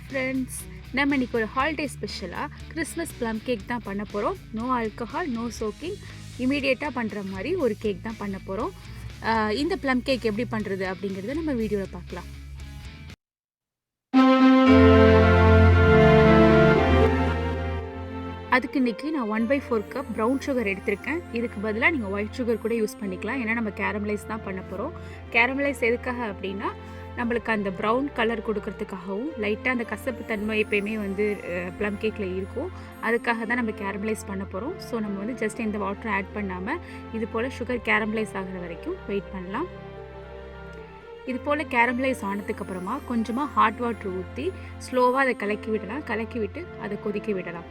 Friends, நம்ம இன்றைக்கி ஒரு ஹாலிடே ஸ்பெஷலாக கிறிஸ்மஸ் ப்ளம் கேக் தான் பண்ண போகிறோம். நோ ஆல்கஹால், நோ சோக்கிங், இமீடியட்டாக பண்ணுற மாதிரி ஒரு கேக் தான் பண்ண போகிறோம். இந்த ப்ளம் கேக் எப்படி பண்ணுறது அப்படிங்கிறத நம்ம வீடியோவில் பார்க்கலாம். அதுக்கு இன்றைக்கி நான் 1/4 கப் ப்ரௌன் சுகர் எடுத்திருக்கேன். இதுக்கு பதிலாக நீங்கள் ஒயிட் சுகர் கூட யூஸ் பண்ணிக்கலாம். ஏன்னா நம்ம கேரமலைஸ் தான் பண்ண போகிறோம். கேரமலைஸ் எதுக்காக அப்படின்னா நம்மளுக்கு அந்த ப்ரௌன் கலர் கொடுக்கறதுக்காகவும் லைட்டாக அந்த கசப்பு தன்மை எப்பயுமே வந்து ப்ளம் கேக்கில் இருக்கும். அதுக்காக தான் நம்ம கேரமலைஸ் பண்ண போகிறோம். ஸோ நம்ம வந்து ஜஸ்ட் இந்த வாட்டர் ஆட் பண்ணாமல் இது போல் சுகர் கேரமலைஸ் ஆகிற வரைக்கும் வெயிட் பண்ணலாம். இது போல் கேரமலைஸ் ஆனதுக்கப்புறமா கொஞ்சமாக ஹாட் வாட்டர் ஊற்றி ஸ்லோவாக அதை கலக்கி விடலாம். கலக்கி விட்டு அதை கொதிக்க விடலாம்.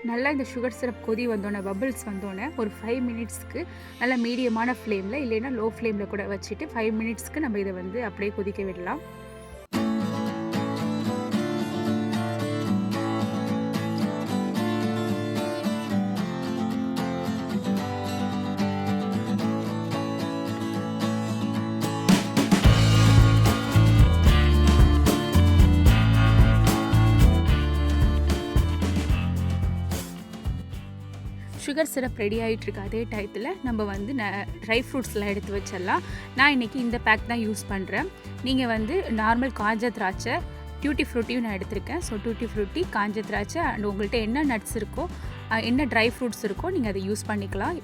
நல்லா இந்த சுகர் சிரப் கொதி வந்தோடனே, பபிள்ஸ் வந்தோடனே ஒரு 5 மினிட்ஸ்க்கு நல்லா மீடியமான ஃப்ளேமில் இல்லைன்னா லோ ஃப்ளேமில் கூட வச்சுட்டு 5 மினிட்ஸ்க்கு நம்ம இதை வந்து அப்படியே கொதிக்க விடலாம். சுகர் சிரப் ரெடி ஆகிட்டுருக்கு. அதே டயத்தில் நம்ம வந்து ட்ரை ஃப்ரூட்ஸ்லாம் எடுத்து வச்சிடலாம். நான் இன்றைக்கி இந்த பேக் தான் யூஸ் பண்ணுறேன். நீங்கள் வந்து நார்மல் காஞ்ச திராட்சை, டியூட்டி ஃப்ரூட்டியும் நான் எடுத்திருக்கேன். ஸோ டியூட்டி ஃப்ரூட்டி, காஞ்ச திராட்சை அண்ட் உங்கள்கிட்ட என்ன நட்ஸ் இருக்கோ, என்ன ட்ரை ஃப்ரூட்ஸ் இருக்கோ நீங்கள் அதை யூஸ் பண்ணிக்கலாம்.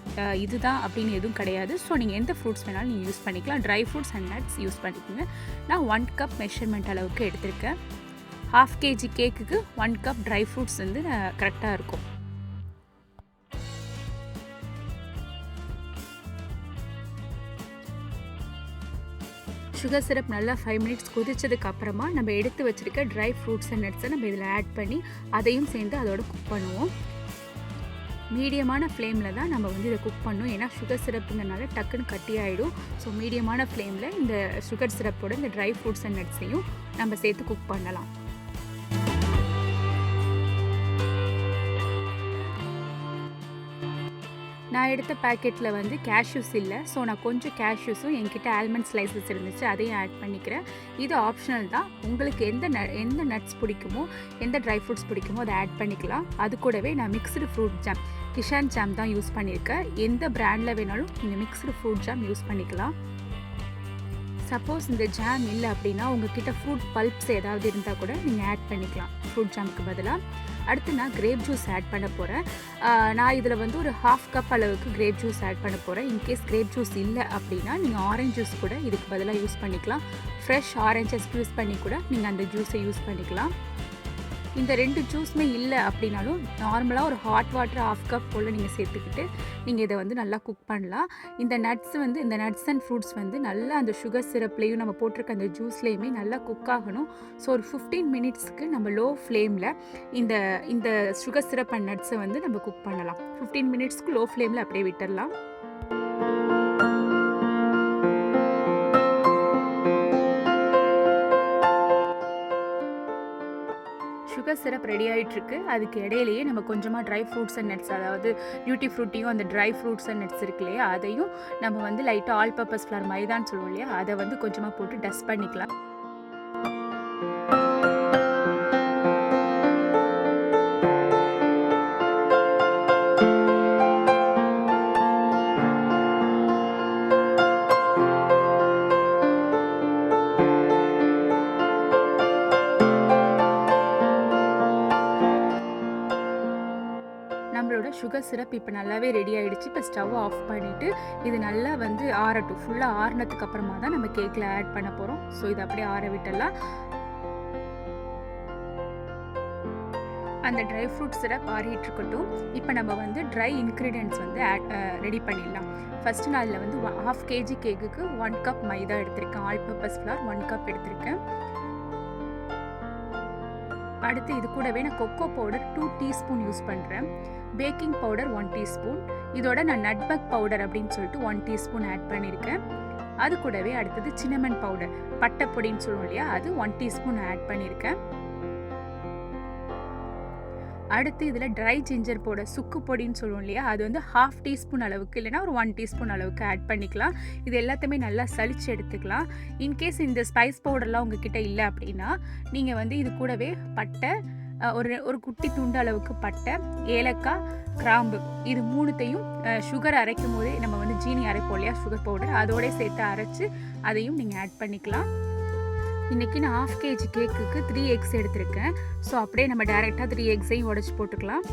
இதுதான் அப்படின்னு எதுவும் கிடையாது. ஸோ நீங்கள் எந்த ஃப்ரூட்ஸ் வேணாலும் நீங்கள் யூஸ் பண்ணிக்கலாம். Dry fruits and nuts use பண்ணிக்கோங்க. நான் 1 கப் மெஷர்மெண்ட் அளவுக்கு எடுத்திருக்கேன். 1/2 kg கேக்குக்கு 1 கப் ட்ரை ஃப்ரூட்ஸ் வந்து கரெக்டாக இருக்கும். சுகர் சிரப் நல்லா 5 மினிட்ஸ் கொதிச்சதுக்கு அப்புறமா நம்ம எடுத்து வச்சுருக்க ட்ரை ஃப்ரூட்ஸ் அண்ட் நட்ஸை நம்ம இதில் ஆட் பண்ணி அதையும் சேர்ந்து அதோட குக் பண்ணுவோம். மீடியமான ஃப்ளேமில் தான் நம்ம வந்து இதை குக் பண்ணணும். ஏன்னா சுகர் சிரப்புங்கிறனால டக்குன்னு கட்டி ஆகிடும். ஸோ மீடியமான ஃப்ளேமில் இந்த சுகர் சிரப்போட இந்த ட்ரை ஃப்ரூட்ஸ் அண்ட் நட்ஸையும் நம்ம சேர்த்து குக் பண்ணலாம். நான் எடுத்த பேக்கெட்டில் வந்து கேஷ்யூஸ் இல்லை. ஸோ நான் கொஞ்சம் கேஷ்யூஸும் என்கிட்ட ஆல்மண்ட் ஸ்லைசஸ் இருந்துச்சு, அதையும் ஆட் பண்ணிக்கிறேன். இது ஆப்ஷனல் தான். உங்களுக்கு எந்த நட்ஸ் பிடிக்குமோ, எந்த ட்ரை ஃப்ரூட்ஸ் பிடிக்குமோ அதை ஆட் பண்ணிக்கலாம். அது கூடவே நான் mixed fruit jam, Kissan jam தான் யூஸ் பண்ணியிருக்கேன். எந்த பிராண்டில் வேணாலும் நீங்கள் மிக்ஸ்டு ஃப்ரூட் ஜாம் யூஸ் பண்ணிக்கலாம். சப்போஸ் இந்த ஜாம் இல்லை அப்படின்னா உங்ககிட்ட ஃப்ரூட் பல்ப்ஸ் ஏதாவது இருந்தால் கூட நீங்கள் ஆட் பண்ணிக்கலாம் ஃப்ரூட் ஜாமுக்கு பதிலாக. அடுத்து நான் கிரேப் ஜூஸ் ஆட் பண்ண போகிறேன். நான் இதில் வந்து ஒரு 1/2 கப் அளவுக்கு கிரேப் ஜூஸ் ஆட் பண்ண போகிறேன். இன்கேஸ் கிரேப் ஜூஸ் இல்லை அப்படின்னா நீங்கள் ஆரஞ்ச் ஜூஸ் கூட இதுக்கு பதிலாக யூஸ் பண்ணிக்கலாம். ஃப்ரெஷ் ஆரஞ்சை ஸ்க்வீஸ் பண்ணி கூட நீங்கள் அந்த ஜூஸை யூஸ் பண்ணிக்கலாம். இந்த 2 ஜூஸுமே இல்லை அப்படின்னாலும் நார்மலாக ஒரு ஹாட் வாட்டர் 1/2 கப் போல் நீங்கள் சேர்த்துக்கிட்டு நீங்கள் இதை வந்து நல்லா குக் பண்ணலாம். இந்த நட்ஸ் அண்ட் ஃப்ரூட்ஸ் வந்து நல்லா அந்த சுகர் சிரப்லேயும் நம்ம போட்டிருக்க அந்த ஜூஸ்லேயுமே நல்லா குக் ஆகணும். ஸோ ஒரு 15 மினிட்ஸ்க்கு நம்ம லோ ஃப்ளேமில் இந்த சுகர் சிரப் அண்ட் நட்ஸை வந்து நம்ம குக் பண்ணலாம். 15 மினிட்ஸ்க்கு லோ ஃப்ளேமில் அப்படியே விட்டுடலாம். சுகர் சிரப் ரெடி ஆகிட்டுருக்கு. அதுக்கு இடையிலேயே நம்ம கொஞ்சமாக ட்ரை ஃப்ரூட்ஸ் அண்ட் நட்ஸ், அதாவது டியூட்டி ஃப்ரூட்டியும் அந்த ட்ரை ஃப்ரூட்ஸ் அண்ட் நட்ஸ் இருக்கு இல்லையா, அதையும் நம்ம வந்து லைட்டாக ஆல் பர்பஸ் ஃப்ளார் மைதான்னு சொல்லுவோம் இல்லையா, அதை வந்து கொஞ்சமாக போட்டு டஸ்ட் பண்ணிக்கலாம். நம்மளோட சுகர் சிரப் இப்போ நல்லாவே ரெடி ஆகிடுச்சு. இப்போ ஸ்டவ் ஆஃப் பண்ணிவிட்டு இது நல்லா வந்து ஆறட்டும். ஃபுல்லாக ஆறினதுக்கு அப்புறமா தான் நம்ம கேக்கில் ஆட் பண்ண போகிறோம். ஸோ இதை அப்படியே ஆற விட்டுடலாம். அந்த ட்ரை ஃப்ரூட் சிரப் ஆறிட்டு இருக்கட்டும். இப்போ நம்ம வந்து ட்ரை இன்க்ரீடியன்ட்ஸ் வந்து ரெடி பண்ணிடலாம். ஃபஸ்ட்டு நான் அதில் வந்து 1/2 kg கேக்குக்கு 1 கப் மைதா எடுத்திருக்கேன். ஆல் பர்பஸ் ஃப்ளார் 1 கப் எடுத்திருக்கேன். அடுத்து இது கூடவே நான் கொக்கோ பவுடர் 2 டீஸ்பூன் யூஸ் பண்ணுறேன். Baking powder 1 teaspoon. இதோட நான் நட்மெக் பவுடர் அப்படின்னு சொல்லிட்டு 1 டீஸ்பூன் ஆட் பண்ணியிருக்கேன். அது கூடவே அடுத்தது சின்னமன் பவுடர், பட்டை பொடின்னு சொல்லுவோம் இல்லையா, அது 1 டீஸ்பூன் ஆட் பண்ணியிருக்கேன். அடுத்து இதில் ட்ரை ஜிஞ்சர் பவுடர், சுக்கு பொடின்னு சொல்லுவோம் இல்லையா, அது வந்து 1/2 டீஸ்பூன் அளவுக்கு இல்லைனா ஒரு 1 டீஸ்பூன் அளவுக்கு ஆட் பண்ணிக்கலாம். இது எல்லாத்தையுமே நல்லா சலிச்சு எடுத்துக்கலாம். இன்கேஸ் இந்த ஸ்பைஸ் பவுடர்லாம் உங்ககிட்ட இல்லை அப்படின்னா நீங்கள் வந்து இது கூடவே பட்டை, ஒரு குட்டி துண்டு அளவுக்கு பட்டை, ஏலக்காய், கிராம்பு, இது மூணுத்தையும் சுகர் அரைக்கும் போதே நம்ம வந்து ஜீனி அரைப்போம் இல்லையா, சுகர் பவுடர், அதோட சேர்த்து அரைச்சி அதையும் நீங்கள் ஆட் பண்ணிக்கலாம். இன்றைக்கி நான் 1/2 kg கேக்குக்கு 3 எக்ஸ் எடுத்திருக்கேன். ஸோ அப்படியே நம்ம டைரெக்டாக 3 எக்ஸையும் உடச்சி போட்டுக்கலாம்.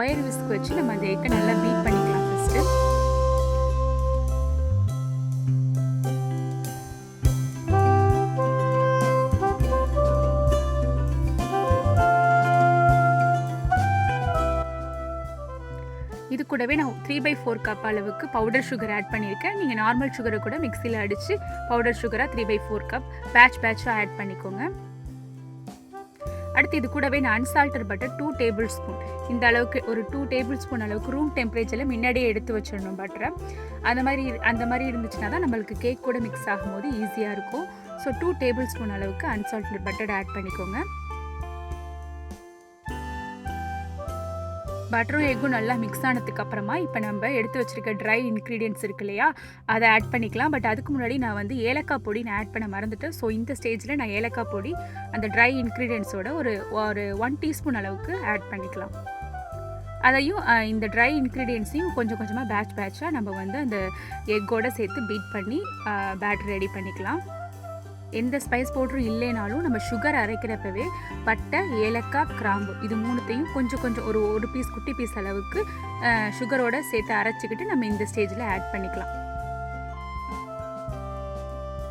ஒயர் விஸ்க் வச்சு நம்ம அந்த எக்கை நல்லா பீட் பண்ணிக்கலாம் ஃபஸ்ட்டு. இது கூடவே நான் 3/4 கப் அளவுக்கு பவுடர் சுகர் ஆட் பண்ணியிருக்கேன். நீங்கள் நார்மல் சுகரை கூட மிக்சியில் அடித்து பவுடர் சுகராக 3/4 கப் பேட்சாக ஆட் பண்ணிக்கோங்க. அடுத்து இது கூடவே நான் unsalted பட்டர் 2 டேபிள் ஸ்பூன், இந்த அளவுக்கு ஒரு 2 டேபிள் ஸ்பூன் அளவுக்கு ரூம் டெம்பரேச்சரில் முன்னாடியே எடுத்து வச்சிடணும் பட்டரை. அந்த மாதிரி இருந்துச்சுன்னா தான் நம்மளுக்கு கேக் கூட மிக்ஸ் ஆகும்போது ஈஸியாக இருக்கும். ஸோ 2 டேபிள் ஸ்பூன் அளவுக்கு unsalted பட்டர் ஆட் பண்ணிக்கோங்க. பட்டரும் எக்கும் நல்லா மிக்ஸ் ஆனதுக்கு அப்புறமா இப்போ நம்ம எடுத்து வச்சிருக்க ட்ரை இன்க்ரீடியன்ட்ஸ் இருக்கு இல்லையா, அதை ஆட் பண்ணிக்கலாம். பட் அதுக்கு முன்னாடி நான் வந்து ஏலக்காய் பொடி நான் ஆட் பண்ண மறந்துட்டேன். ஸோ இந்த ஸ்டேஜில் நான் ஏலக்காய் பொடி அந்த ட்ரை இன்க்ரீடியன்ட்ஸோட ஒரு 1 டீஸ்பூன் அளவுக்கு ஆட் பண்ணிக்கலாம். அதையும் இந்த ட்ரை இன்க்ரீடியன்ட்ஸையும் கொஞ்சம் கொஞ்சமாக பேட்சாக நம்ம வந்து அந்த எக்கோடு சேர்த்து பீட் பண்ணி பேட்டர் ரெடி பண்ணிக்கலாம். எந்த ஸ்பைஸ் பவுடரும் இல்லைனாலும் நம்ம சுகர் அரைக்கிறப்பவே பட்டை, ஏலக்காய், கிராம்பு, இது மூணுத்தையும் கொஞ்சம் ஒரு பீஸ், குட்டி பீஸ் அளவுக்கு சுகரோட சேர்த்து அரைச்சிக்கிட்டு நம்ம இந்த ஸ்டேஜில் ஆட் பண்ணிக்கலாம்.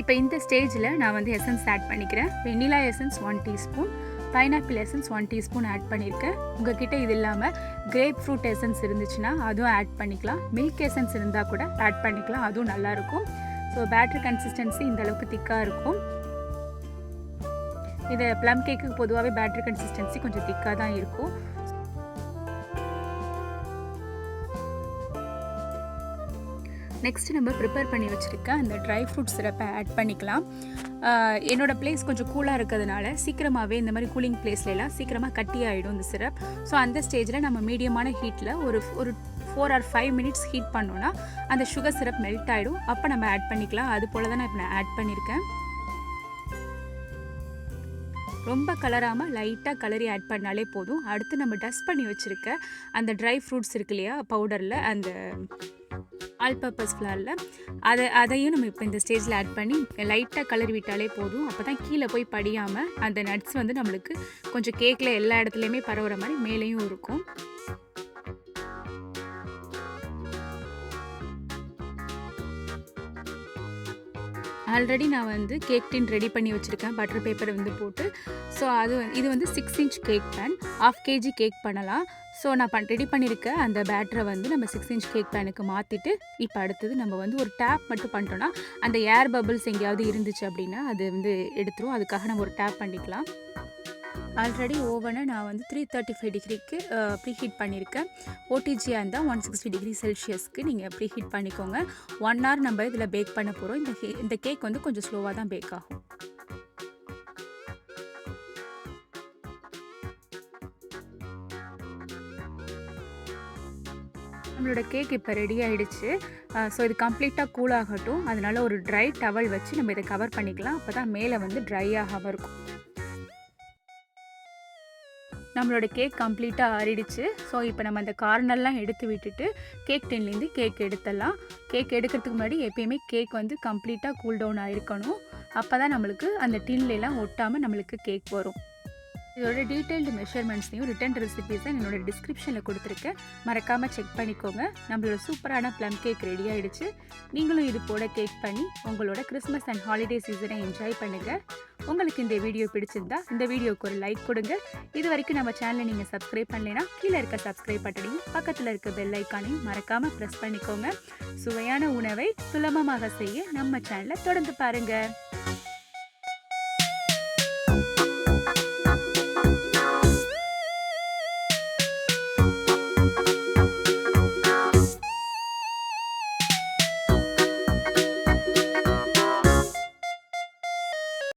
இப்போ இந்த ஸ்டேஜில் நான் வந்து எசன்ஸ் ஆட் பண்ணிக்கிறேன். Vanilla essence 1 teaspoon, pineapple essence 1 teaspoon add பண்ணியிருக்கேன். உங்ககிட்ட இது இல்லாமல் கிரேப் ஃப்ரூட் எசன்ஸ் இருந்துச்சுன்னா அதுவும் ஆட் பண்ணிக்கலாம். மில்க் எசன்ஸ் இருந்தால் கூட ஆட் பண்ணிக்கலாம், அதுவும் நல்லாயிருக்கும். ஸோ பேட்டர் கன்சிஸ்டன்சி இந்த அளவுக்கு திக்காக இருக்கும். இது ப்ளம் கேக்கு பொதுவாகவே பேட்டர் கன்சிஸ்டன்சி கொஞ்சம் திக்காக தான் இருக்கும். நெக்ஸ்ட் நம்ம ப்ரிப்பேர் பண்ணி வச்சுருக்க அந்த ட்ரை ஃப்ரூட் சிரப்பை ஆட் பண்ணிக்கலாம். என்னோடய பிளேஸ் கொஞ்சம் கூலாக இருக்கிறதுனால சீக்கிரமாகவே இந்த மாதிரி கூலிங் பிளேஸ்லாம் சீக்கிரமாக கட்டி ஆகிடும் இந்த சிரப். ஸோ அந்த ஸ்டேஜில் நம்ம மீடியமான ஹீட்டில் ஒரு 4 or 5 மினிட்ஸ் ஹீட் பண்ணோன்னா அந்த சுகர் சிரப் மெல்ட் ஆகிடும். அப்போ நம்ம ஆட் பண்ணிக்கலாம். அது போல் தான் நான் இப்போ ஆட் பண்ணியிருக்கேன். ரொம்ப கலராமல் லைட்டாக கலரி ஆட் பண்ணாலே போதும். அடுத்து நம்ம டஸ்ட் பண்ணி வச்சுருக்க அந்த ட்ரை ஃப்ரூட்ஸ் இருக்கு இல்லையா, பவுடரில் அந்த ஆல் பர்பஸ் ஃப்ளாரில் அதையும் நம்ம இப்போ இந்த ஸ்டேஜில் ஆட் பண்ணி லைட்டாக கலரி விட்டாலே போதும். அப்போ தான் கீழே போய் படியாமல் அந்த நட்ஸ் வந்து நம்மளுக்கு கொஞ்சம் கேக்கில் எல்லா இடத்துலையுமே பரவுற மாதிரி மேலேயும் இருக்கும். ஆல்ரெடி நான் வந்து கேக் டின் ரெடி பண்ணி வச்சுருக்கேன், பட்டர் பேப்பர் வந்து போட்டு. ஸோ இது வந்து 6 inch cake pan, 1/2 kg cake பண்ணலாம். ஸோ நான் ரெடி பண்ணியிருக்க அந்த பேட்டரை வந்து நம்ம 6 inch கேக் பேனுக்கு மாற்றிட்டு இப்போ அடுத்தது நம்ம வந்து ஒரு டேப் மட்டும் பண்ணிட்டோன்னா அந்த ஏர் பபிள்ஸ் எங்கேயாவது இருந்துச்சு அப்படின்னா அது வந்து எடுத்துரும். அதுக்காக நம்ம ஒரு டேப் பண்ணிக்கலாம். ஆல்ரெடி ஓவனை நான் வந்து 335 டிகிரிக்கு ப்ரீஹீட் பண்ணியிருக்கேன். ஓடிஜியாக இருந்தால் 160 டிகிரி செல்சியஸ்க்கு நீங்கள் ப்ரீஹீட் பண்ணிக்கோங்க. 1 hour நம்ம இதில் பேக் பண்ண போகிறோம். இந்த கேக் வந்து கொஞ்சம் ஸ்லோவாக தான் பேக் ஆகும். நம்மளோட கேக் இப்போ ரெடி ஆகிடுச்சு. ஸோ இது கம்ப்ளீட்டாக கூல் ஆகட்டும். அதனால் ஒரு ட்ரை டவல் வச்சு நம்ம இதை கவர் பண்ணிக்கலாம். அப்போ தான் மேலே வந்து ட்ரை ஆகாமல் இருக்கும். நம்மளோட கேக் கம்ப்ளீட்டாக ஆறிடுச்சு. ஸோ இப்போ நம்ம அந்த கார்னர்லாம் எடுத்து விட்டுட்டு கேக் டின்லேருந்து கேக் எடுத்துடலாம். கேக் எடுக்கிறதுக்கு முன்னாடி எப்பயுமே கேக் வந்து கம்ப்ளீட்டாக கூல் டவுன் ஆகிருக்கணும். அப்போ தான் நம்மளுக்கு அந்த டின்லாம் ஒட்டாமல் நம்மளுக்கு கேக் வரும். இதோட டீட்டெயில்டு மெஷர்மெண்ட்ஸையும் ரிட்டன் ரெசிபீஸை என்னோட டிஸ்கிரிப்ஷனில் கொடுத்துருக்கேன். மறக்காமல் செக் பண்ணிக்கோங்க. நம்மளோட சூப்பரான ப்ளம் கேக் ரெடி ஆகிடுச்சு. நீங்களும் இது போல கேக் பண்ணி உங்களோட கிறிஸ்மஸ் அண்ட் ஹாலிடே சீசனை என்ஜாய் பண்ணுங்கள். உங்களுக்கு இந்த வீடியோ பிடிச்சிருந்தா இந்த வீடியோக்கு ஒரு லைக் கொடுங்க. இது வரைக்கும் நம்ம சேனலை நீங்கள் சப்ஸ்கிரைப் பண்ணலைன்னா கீழே இருக்க சப்ஸ்கிரைப் பட்டனையும் பக்கத்தில் இருக்க பெல் ஐக்கானையும் மறக்காமல் ப்ரெஸ் பண்ணிக்கோங்க. சுவையான உணவை சுலபமாக செய்ய நம்ம சேனலை தொடர்ந்து பாருங்கள்.